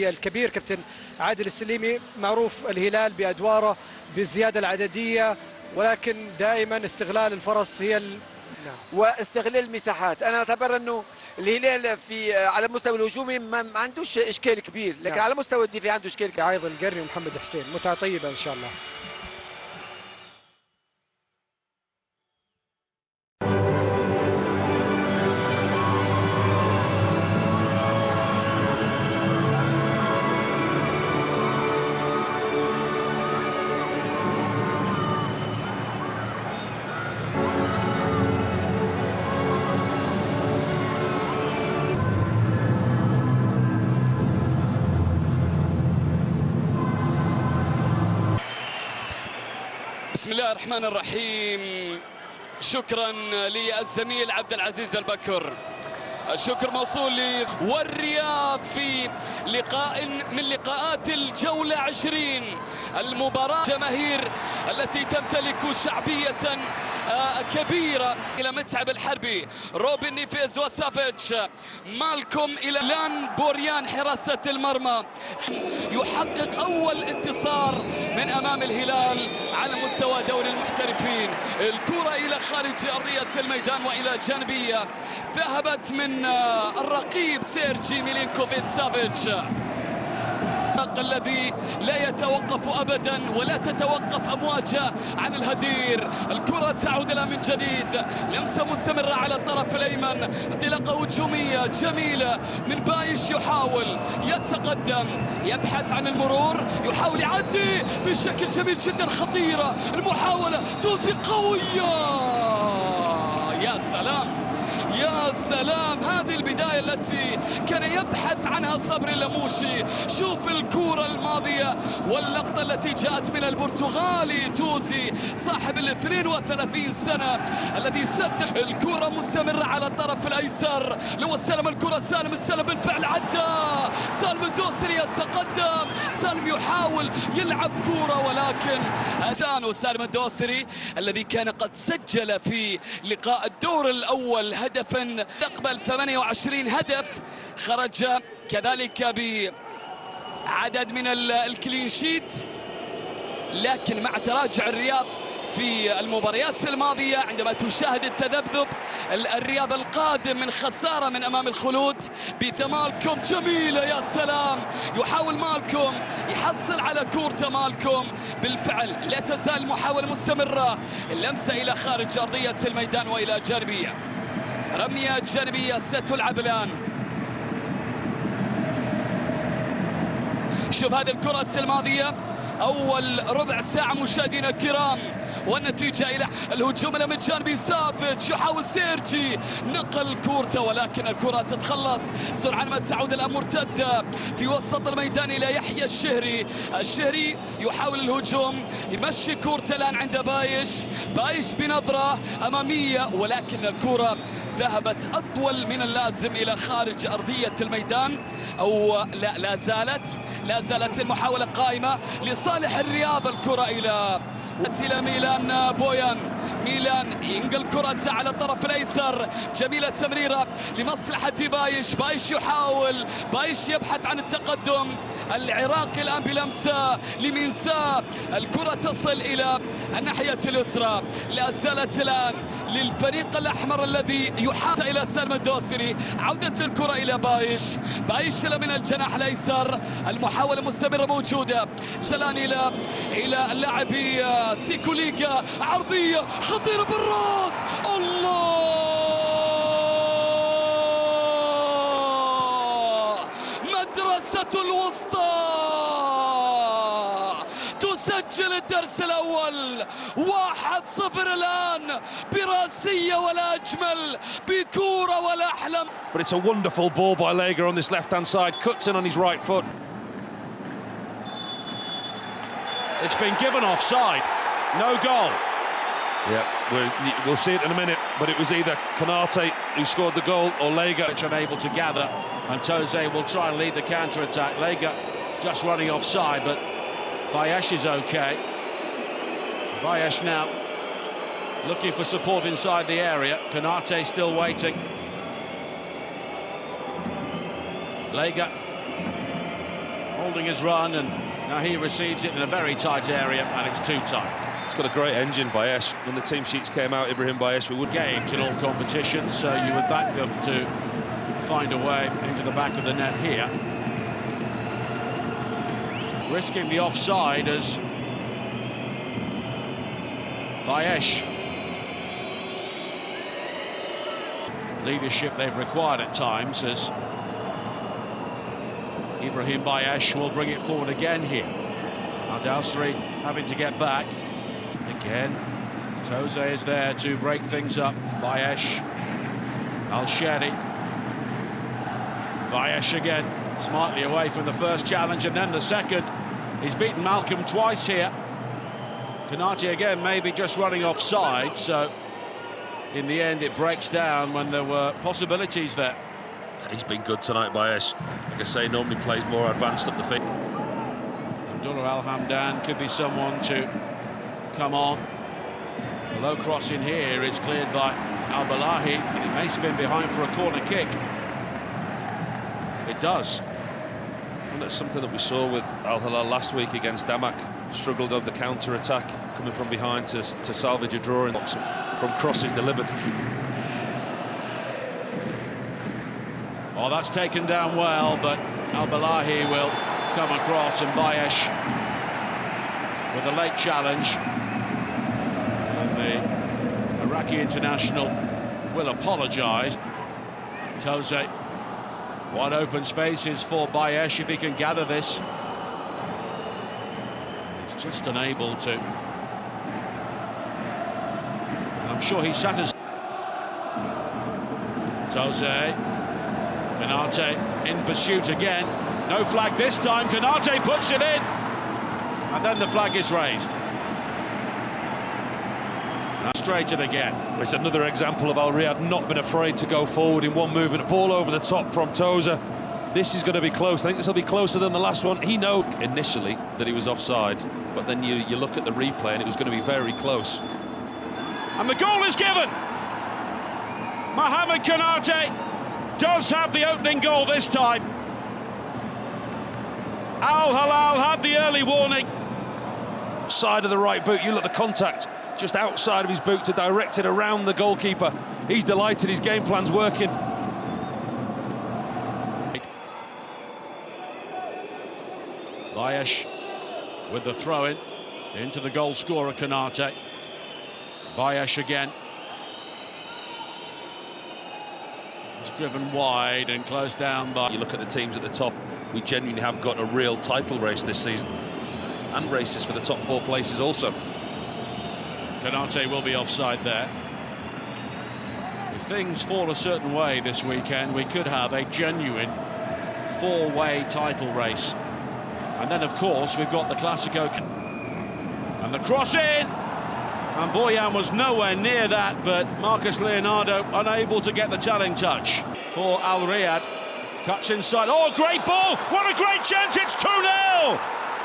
الكبير كابتن عادل السليمي، معروف الهلال بأدواره بالزيادة العددية، ولكن دائما استغلال الفرص هي واستغلال المساحات. انا اعتبر انه الهلال على المستوى الهجومي ما عندوش اشكال كبير، لكن على مستوى الدفاع عنده اشكال كبير. عايض القرني ومحمد حسين، متعة طيبة ان شاء الله. بسم الله الرحمن الرحيم. شكرا للزميل عبد العزيز البكر، الشكر موصول لي. والرياض في لقاء من لقاءات الجولة 20، المباراة جماهير التي تمتلك شعبية كبيرة إلى متعب الحربي، روبن نيفيز وسافيتش، مالكوم إلى لان بوريان حراسة المرمى، يحقق أول انتصار من أمام الهلال على مستوى دوري المحترفين. الكرة إلى خارج أرضية الميدان وإلى جانبية، ذهبت من الرقيب سيرجي ميلينكوفيتش سافيتش، الذي لا يتوقف أبدا ولا تتوقف أمواجه عن الهدير. الكرة تعود لها من جديد، لمسة مستمرة على الطرف الأيمن، انطلاقة هجومية جميلة من بايش، يحاول يتقدم، يبحث عن المرور، يحاول يعدي بشكل جميل جدا، خطيرة المحاولة، توزي قوية، يا سلام يا سلام. هذه البداية التي كان يبحث عنها صبري اللموشي. شوف الكرة الماضية واللقطة التي جاءت من البرتغالي توزي صاحب 32 سنة الذي سد. الكرة مستمرة على الطرف الأيسر، لو استلم الكرة سالم، استلم بالفعل، عدى سالم الدوسري، يتقدم سالم، يحاول يلعب كرة ولكن أتانو سالم الدوسري الذي كان قد سجل في لقاء الدور الأول هدفا، تقبل 28 هدف، خرج كذلك بعدد من الكلين شيت، لكن مع تراجع الرياض في المباريات الماضية عندما تشاهد التذبذب، الرياض القادم من خسارة من أمام الخلود بمالكوم، جميلة يا سلام، يحاول مالكوم يحصل على كورته، مالكوم بالفعل لا تزال المحاولة مستمرة، اللمسة إلى خارج أرضية الميدان وإلى جانبية، رمية جانبية ستلعب الآن. شوف هذه الكرة الماضية، أول ربع ساعة مشاهدينا الكرام، والنتيجة إلى الهجوم من جانب سافيتش، يحاول سيرجي نقل كورته ولكن الكرة تتخلص سرعان ما تعود الآن مرتدة في وسط الميدان إلى يحيى الشهري. الشهري يحاول الهجوم، يمشي كورته الآن عند بايش بنظرة أمامية، ولكن الكرة ذهبت أطول من اللازم إلى خارج أرضية الميدان، أو لا زالت المحاولة قائمة لصالح الرياض. الكرة إلى ميلان ينقل كرة على الطرف الأيسر، جميلة تمريرة لمصلحة بايش يحاول، بايش يبحث عن التقدم، العراقي الآن بلمسة لمنسا، الكرة تصل إلى الناحية اليسرى، لا زالت الآن للفريق الأحمر الذي يحاول إلى سالم الدوسري، عودة الكرة إلى بايش من الجناح الأيسر، المحاولة مستمرة موجودة الآن إلى اللاعب سيكوليكا، عرضية خطيرة بالراس، الله، مدرسة الوسطى تسجل الدرس الأول، 1-0 الآن، براسية ولا أجمل، بكورة ولا أحلم. But it's a wonderful ball by Lega on this left-hand side, cuts in on his right foot. It's been given offside, no goal. Yeah, we'll see it in a minute, but it was either Konate who scored the goal or Lega, which unable to gather, and Toze will try and lead the counter-attack. Lega just running offside, but Bayesh is okay. Bayesh now looking for support inside the area. Konate still waiting. Lega holding his run, and now he receives it in a very tight area, and it's too tight. It's got a great engine, Bayesh. When the team sheets came out, ابراهيم Bayesh, we would Games in all competitions, so you would back them to find a way into the back of the net here. Risking the offside as Bayesh. Leadership they've required at times as ابراهيم Bayesh will bring it forward again here. Now Dowsri having to get back. Again, Toze is there to break things up. Bayesh, Al-Shadi. Bayesh again, smartly away from the first challenge and then the second. He's beaten Malcolm twice here. Konate again maybe just running offside, so in the end it breaks down when there were possibilities there. He's been good tonight, Bayesh. Like I say, normally plays more advanced up the field. Abdullah Al-Hamdan could be someone to come on. The low cross in here is cleared by Al-Balahi, and it may spin behind for a corner kick. It does. And that's something that we saw with Al-Hilal last week against Damak. Struggled over the counter-attack, coming from behind to salvage a draw from crosses delivered. Oh, that's taken down well, but Al-Balahi will come across, and Bayesh with a late challenge. And the Iraqi international will apologise. Toze, wide open spaces for Bayesh if he can gather this. He's just unable to. And I'm sure he's satisfied. Toze, Konate in pursuit again. No flag this time. Konate puts it in. And then the flag is raised. Straightened again. It's another example of Al Riyadh not been afraid to go forward in one movement. Ball over the top from Toze. This is going to be close. I think this will be closer than the last one. He knows initially that he was offside, but then you look at the replay and it was going to be very close. And the goal is given. Mohamed Konate does have the opening goal this time. Al-Hilal had the early warning. Side of the right boot, you look at the contact just outside of his boot to direct it around the goalkeeper. He's delighted, his game plan's working. Bayesh with the throw-in into the goal scorer Konate. Bayesh again. It's driven wide and closed down by... You look at the teams at the top, we genuinely have got a real title race this season. And races for the top 4 places also. Konate will be offside there. If things fall a certain way this weekend, we could have a genuine 4-way title race. And then, of course, we've got the Classico. And the cross in! And Boyan was nowhere near that, but Marcus Leonardo unable to get the telling touch for Al Riyadh. Cuts inside. Oh, great ball! What a great chance! It's 2-0!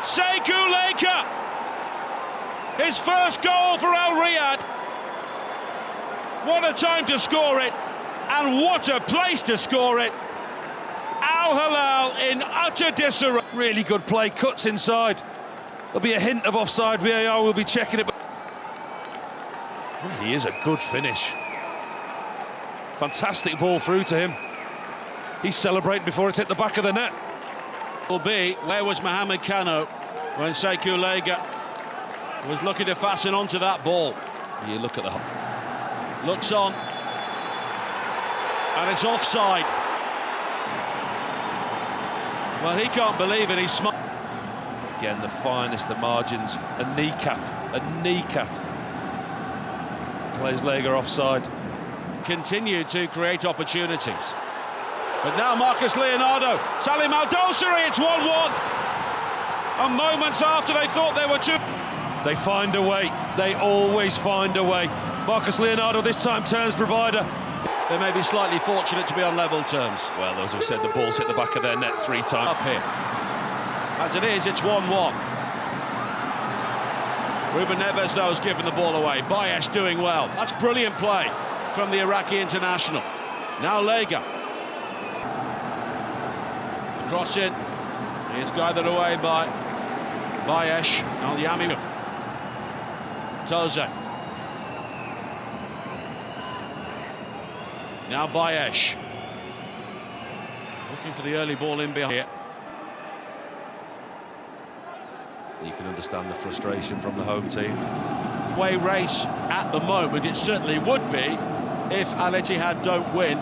Sekou Leka! His first goal for Al Riyadh. What a time to score it, and what a place to score it. Al Hilal in utter disarray. Really good play, cuts inside. There'll be a hint of offside. VAR will be checking it. Really is a good finish. Fantastic ball through to him. He's celebrating before it's hit the back of the net. Will be, where was Mohamed Kano when Sekou Lega was looking to fasten onto that ball? You look at the... Looks on. And it's offside. Well, he can't believe it, he's smart. Again, the finest of margins. A kneecap. Plays Lega offside. Continue to create opportunities. But now Marcus Leonardo, Salim Al-Dosari, it's 1-1. And moments after they thought they were two. They find a way, they always find a way. Marcus Leonardo this time turns provider. They may be slightly fortunate to be on level terms. Well, as I've said, the ball's hit the back of their net 3 times. Up here. As it is, it's 1-1. Ruben Neves, though, has given the ball away. Bayesh doing well. That's brilliant play from the Iraqi international. Now Lega. Cross in. He is guided away by Bayesh. Al-Yami. Toze. Now Bayesh. Looking for the early ball in behind here. You can understand the frustration from the home team. Way race at the moment, it certainly would be if Al Ittihad don't win.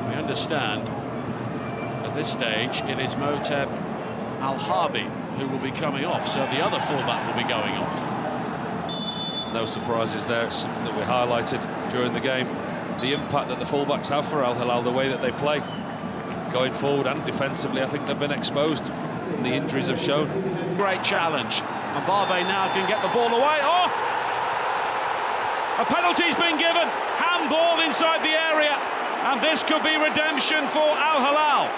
We understand at this stage it is Moteb Al-Harbi who will be coming off, so the other fullback will be going off. No surprises there. It's something that we highlighted during the game. The impact that the fullbacks have for Al Hilal, the way that they play, going forward and defensively, I think they've been exposed, and the injuries have shown. Great challenge, and Barbe now can get the ball away. Oh! A penalty's been given, handball inside the area, and this could be redemption for Al Hilal.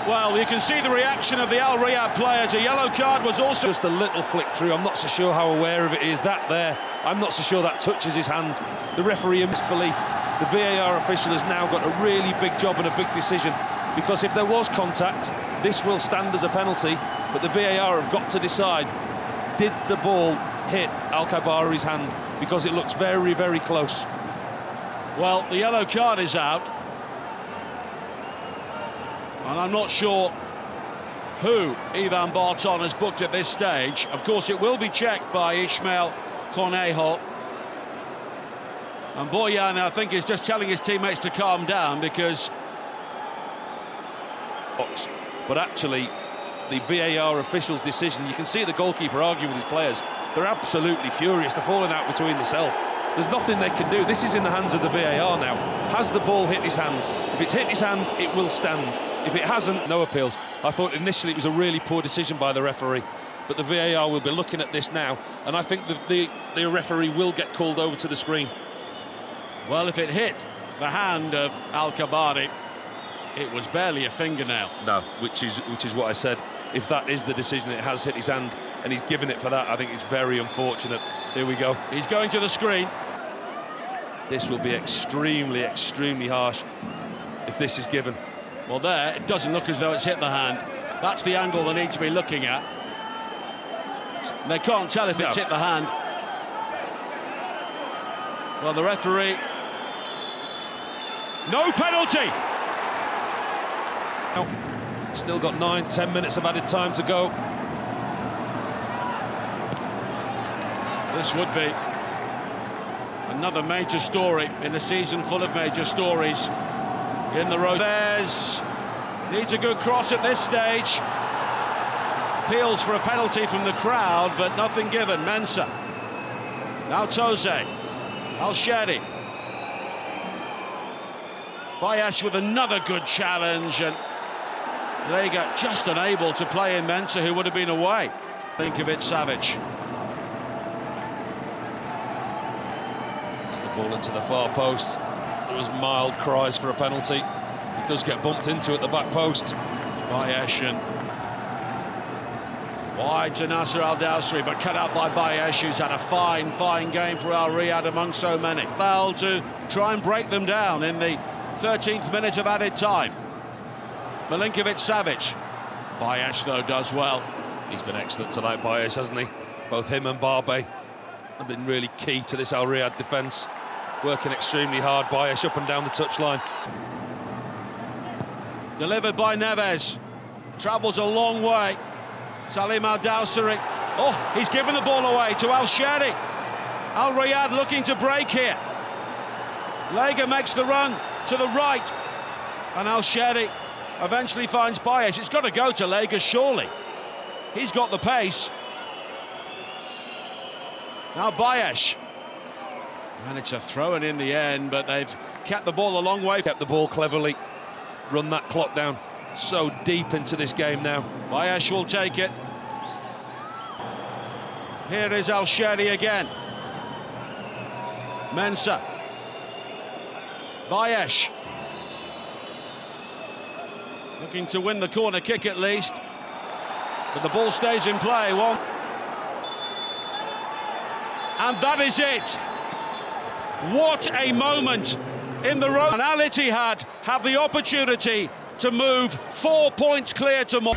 Well, you can see the reaction of the Al Riyadh players. A yellow card was also... Just a little flick through. I'm not so sure how aware of it is. That there, I'm not so sure that touches his hand. The referee in misbelief. The VAR official has now got a really big job and a big decision, because if there was contact, this will stand as a penalty, but the VAR have got to decide, did the ball hit Al-Kabari's hand? Because it looks very, very close. Well, the yellow card is out. And I'm not sure who Ivan Barton has booked at this stage. Of course, it will be checked by Ismail Cornejo. And Boyan, I think, is just telling his teammates to calm down because... But actually, the VAR official's decision, you can see the goalkeeper arguing with his players. They're absolutely furious. They're falling out between themselves. There's nothing they can do. This is in the hands of the VAR now. Has the ball hit his hand? If it's hit his hand, it will stand. If it hasn't, no appeals. I thought initially it was a really poor decision by the referee, but the VAR will be looking at this now, and I think the referee will get called over to the screen. Well, if it hit the hand of Al-Kabari, it was barely a fingernail. No, which is what I said. If that is the decision, it has hit his hand, and he's given it for that. I think it's very unfortunate. Here we go. He's going to the screen. This will be extremely, extremely harsh if this is given. Well, there, it doesn't look as though it's hit the hand. That's the angle they need to be looking at. And they can't tell if it's hit the hand. Well, the referee... No penalty! Still got 9-10 minutes of added time to go. This would be another major story in a season full of major stories. In the road, there's needs a good cross at this stage. Appeals for a penalty from the crowd, but nothing given. Mensah. Now Toze. Al-Shadi. Bayesh with another good challenge, and Lega just unable to play in Mensah, who would have been away. Think of it, Savage. It's the ball into the far post. There was mild cries for a penalty. He does get bumped into at the back post. Bayesh and wide to Nasser Al-Dawsri, but cut out by Bayesh, who's had a fine game for Al Riyadh among so many. Foul to try and break them down in the 13th minute of added time. Milinkovic-Savic. Bayesh, though, does well. He's been excellent tonight, Bayesh, hasn't he? Both him and Barbe have been really key to this Al Riyadh defence. Working extremely hard. Bayesh up and down the touchline. Delivered by Neves. Travels a long way. Salim Al-Dawsari. Oh, he's given the ball away to Al-Shadi. Al Riyadh looking to break here. Lega makes the run to the right. And Al-Shadi eventually finds Bayesh. It's got to go to Lega, surely. He's got the pace. Now Bayesh. Managed to throw it in the end, but they've kept the ball a long way. Kept the ball cleverly. Run that clock down. So deep into this game now. Bayesh will take it. Here is Al-Shadi again. Mensah. Bayesh. Looking to win the corner kick at least. But the ball stays in play. One. And that is it. What a moment in the road. And Al Ittihad have the opportunity to move 4 points clear to more.